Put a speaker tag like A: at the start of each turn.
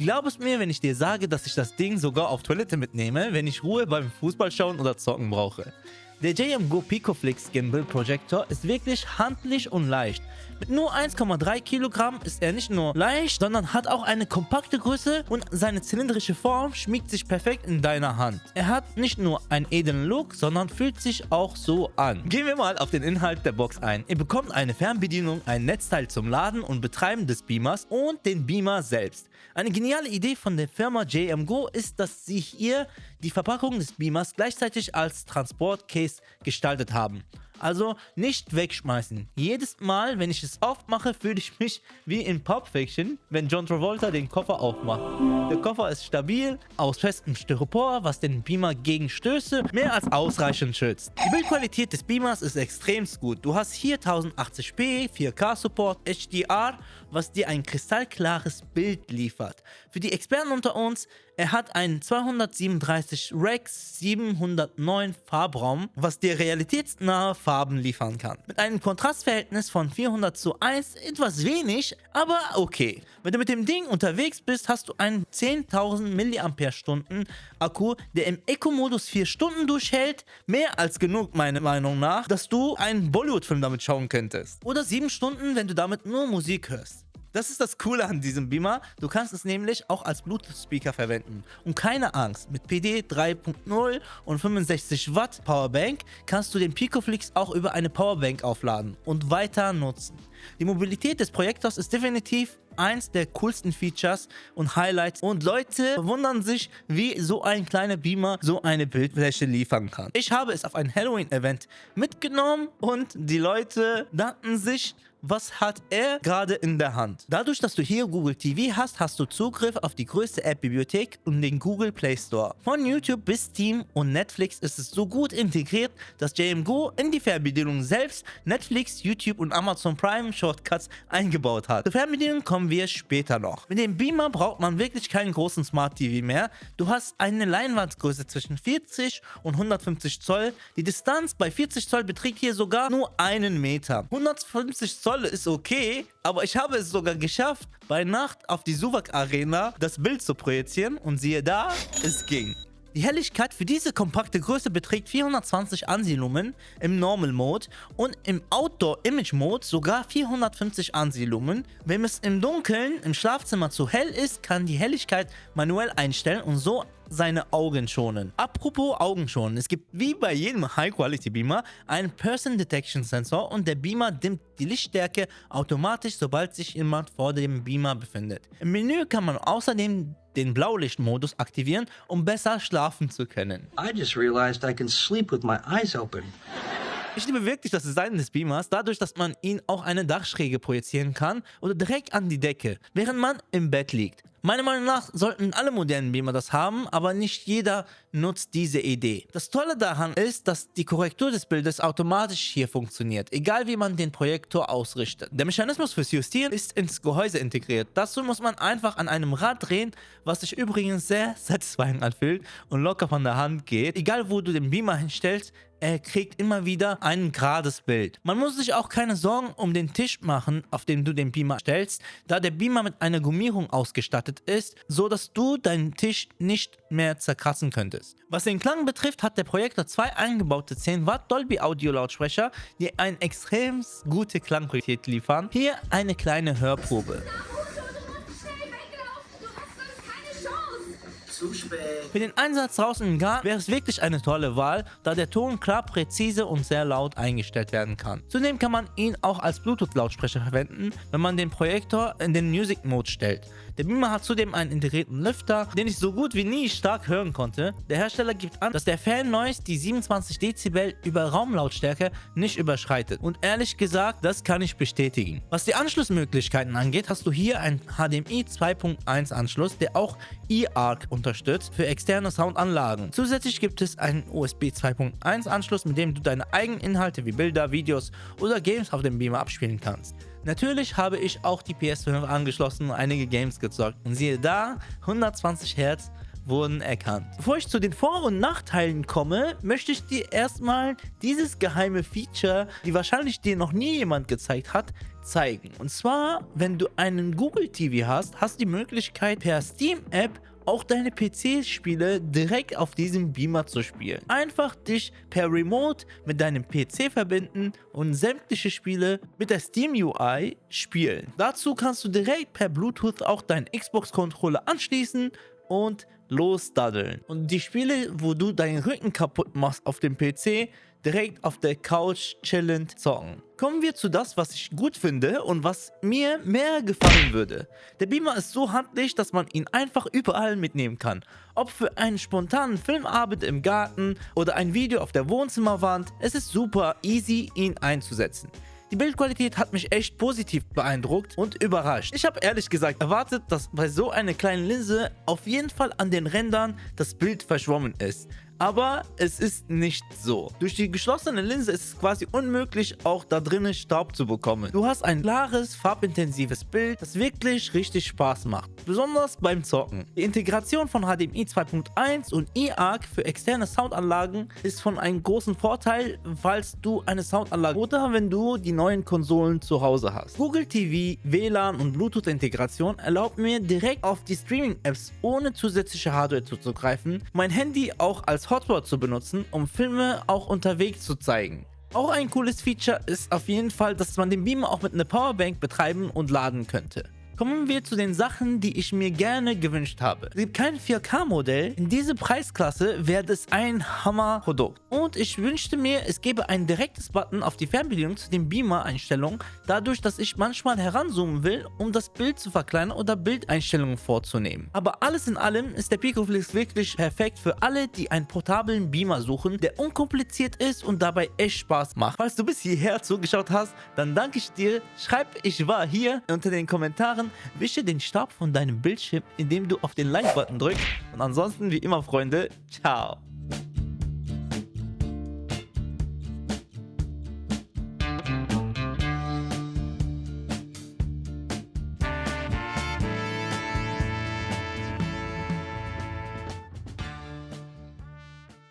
A: Glaub es mir, wenn ich dir sage, dass ich das Ding sogar auf Toilette mitnehme, wenn ich Ruhe beim Fußball schauen oder zocken brauche. Der JM-Go Picoflix Gimbal Projector ist wirklich handlich und leicht. Mit nur 1,3 Kilogramm ist er nicht nur leicht, sondern hat auch eine kompakte Größe und seine zylindrische Form schmiegt sich perfekt in deiner Hand. Er hat nicht nur einen edlen Look, sondern fühlt sich auch so an. Gehen wir mal auf den Inhalt der Box ein. Ihr bekommt eine Fernbedienung, ein Netzteil zum Laden und Betreiben des Beamers und den Beamer selbst. Eine geniale Idee von der Firma JM-Go ist, dass sie hier die Verpackung des Beamers gleichzeitig als Transportcase gestaltet haben. Also nicht wegschmeißen. Jedes Mal, wenn ich es aufmache, fühle ich mich wie in Pulp Fiction, wenn John Travolta den Koffer aufmacht. Der Koffer ist stabil, aus festem Styropor, was den Beamer gegen Stöße mehr als ausreichend schützt. Die Bildqualität des Beamers ist extrem gut. Du hast hier 1080p, 4K Support, HDR, was dir ein kristallklares Bild liefert. Für die Experten unter uns, er hat einen 237 Rex 709 Farbraum, was dir realitätsnahe Farben liefern kann. Mit einem Kontrastverhältnis von 400:1, etwas wenig, aber okay. Wenn du mit dem Ding unterwegs bist, hast du einen 10.000 mAh Akku, der im Eco-Modus 4 Stunden durchhält. Mehr als genug, meiner Meinung nach, dass du einen Bollywood-Film damit schauen könntest. Oder 7 Stunden, wenn du damit nur Musik hörst. Das ist das Coole an diesem Beamer, du kannst es nämlich auch als Bluetooth-Speaker verwenden. Und keine Angst, mit PD 3.0 und 65 Watt Powerbank kannst du den Picoflix auch über eine Powerbank aufladen und weiter nutzen. Die Mobilität des Projektors ist definitiv eins der coolsten Features und Highlights und Leute wundern sich, wie so ein kleiner Beamer so eine Bildfläche liefern kann. Ich habe es auf ein Halloween-Event mitgenommen und die Leute dachten sich, was hat er gerade in der Hand? Dadurch, dass du hier Google TV hast, hast du Zugriff auf die größte App-Bibliothek und den Google Play Store. Von YouTube bis Steam und Netflix ist es so gut integriert, dass JM-Go in die Fernbedienung selbst Netflix, YouTube und Amazon Prime Shortcuts eingebaut hat. Zur Fernbedienung kommen wir später noch. Mit dem Beamer braucht man wirklich keinen großen Smart TV mehr. Du hast eine Leinwandgröße zwischen 40 und 150 Zoll. Die Distanz bei 40 Zoll beträgt hier sogar nur 1 Meter. 150 Zoll ist okay, aber ich habe es sogar geschafft, bei Nacht auf die Suwak Arena das Bild zu projizieren und siehe da, es ging. Die Helligkeit für diese kompakte Größe beträgt 420 ANSI-Lumen im Normal Mode und im Outdoor Image Mode sogar 450 ANSI-Lumen. Wenn es im Dunkeln im Schlafzimmer zu hell ist, kann die Helligkeit manuell einstellen und so seine Augen schonen. Apropos Augen schonen, es gibt wie bei jedem High-Quality-Beamer einen Person Detection Sensor und der Beamer dimmt die Lichtstärke automatisch, sobald sich jemand vor dem Beamer befindet. Im Menü kann man außerdem den Blaulichtmodus aktivieren, um besser schlafen zu können.
B: I just realized I can sleep with my eyes open.
A: Ich liebe wirklich das Design des Beamers, dadurch, dass man ihn auch eine Dachschräge projizieren kann oder direkt an die Decke, während man im Bett liegt. Meiner Meinung nach sollten alle modernen Beamer das haben, aber nicht jeder nutzt diese Idee. Das Tolle daran ist, dass die Korrektur des Bildes automatisch hier funktioniert, egal wie man den Projektor ausrichtet. Der Mechanismus fürs Justieren ist ins Gehäuse integriert. Dazu muss man einfach an einem Rad drehen, was sich übrigens sehr satisfying anfühlt und locker von der Hand geht. Egal wo du den Beamer hinstellst, er kriegt immer wieder ein gerades Bild. Man muss sich auch keine Sorgen um den Tisch machen, auf dem du den Beamer stellst, da der Beamer mit einer Gummierung ausgestattet ist, so dass du deinen Tisch nicht mehr zerkratzen könntest. Was den Klang betrifft, hat der Projektor 2 eingebaute 10 Watt Dolby Audio Lautsprecher, die eine extrem gute Klangqualität liefern. Hier eine kleine Hörprobe.
B: Zu spät.
A: Für den Einsatz draußen im Garten wäre es wirklich eine tolle Wahl, da der Ton klar, präzise und sehr laut eingestellt werden kann. Zudem kann man ihn auch als Bluetooth-Lautsprecher verwenden, wenn man den Projektor in den Music Mode stellt. Der Beamer hat zudem einen integrierten Lüfter, den ich so gut wie nie stark hören konnte. Der Hersteller gibt an, dass der Fan Noise die 27 Dezibel über Raumlautstärke nicht überschreitet. Und ehrlich gesagt, das kann ich bestätigen. Was die Anschlussmöglichkeiten angeht, hast du hier einen HDMI 2.1 Anschluss, der auch eARC unterstützt für externe Soundanlagen. Zusätzlich gibt es einen USB 2.1 Anschluss, mit dem du deine eigenen Inhalte wie Bilder, Videos oder Games auf dem Beamer abspielen kannst. Natürlich habe ich auch die PS5 angeschlossen und einige Games gezockt. Und siehe da, 120 Hz wurden erkannt. Bevor ich zu den Vor- und Nachteilen komme, möchte ich dir erstmal dieses geheime Feature, die wahrscheinlich dir noch nie jemand gezeigt hat, zeigen. Und zwar, wenn du einen Google TV hast, hast du die Möglichkeit per Steam-App auch deine PC-Spiele direkt auf diesem Beamer zu spielen. Einfach dich per Remote mit deinem PC verbinden und sämtliche Spiele mit der Steam UI spielen. Dazu kannst du direkt per Bluetooth auch deinen Xbox-Controller anschließen und losdaddeln. Und die Spiele, wo du deinen Rücken kaputt machst auf dem PC, direkt auf der Couch chillend zocken. Kommen wir zu das, was ich gut finde und was mir mehr gefallen würde. Der Beamer ist so handlich, dass man ihn einfach überall mitnehmen kann. Ob für einen spontanen Filmabend im Garten oder ein Video auf der Wohnzimmerwand, es ist super easy, ihn einzusetzen. Die Bildqualität hat mich echt positiv beeindruckt und überrascht. Ich habe ehrlich gesagt erwartet, dass bei so einer kleinen Linse auf jeden Fall an den Rändern das Bild verschwommen ist. Aber es ist nicht so. Durch die geschlossene Linse ist es quasi unmöglich, auch da drinnen Staub zu bekommen. Du hast ein klares, farbintensives Bild, das wirklich richtig Spaß macht. Besonders beim Zocken. Die Integration von HDMI 2.1 und eARC für externe Soundanlagen ist von einem großen Vorteil, falls du eine Soundanlage oder wenn du die neuen Konsolen zu Hause hast. Google TV, WLAN und Bluetooth-Integration erlaubt mir direkt auf die Streaming-Apps ohne zusätzliche Hardware zuzugreifen, mein Handy auch als Hotspot zu benutzen, um Filme auch unterwegs zu zeigen. Auch ein cooles Feature ist auf jeden Fall, dass man den Beamer auch mit einer Powerbank betreiben und laden könnte. Kommen wir zu den Sachen, die ich mir gerne gewünscht habe. Es gibt kein 4K-Modell. In dieser Preisklasse wäre das ein Hammerprodukt. Und ich wünschte mir, es gäbe ein direktes Button auf die Fernbedienung zu den Beamer-Einstellungen, dadurch, dass ich manchmal heranzoomen will, um das Bild zu verkleinern oder Bildeinstellungen vorzunehmen. Aber alles in allem ist der Picoflix wirklich perfekt für alle, die einen portablen Beamer suchen, der unkompliziert ist und dabei echt Spaß macht. Falls du bis hierher zugeschaut hast, dann danke ich dir. Schreib, ich war hier unter den Kommentaren. Wische den Staub von deinem Bildschirm, indem du auf den Like-Button drückst. Und ansonsten, wie immer, Freunde, ciao.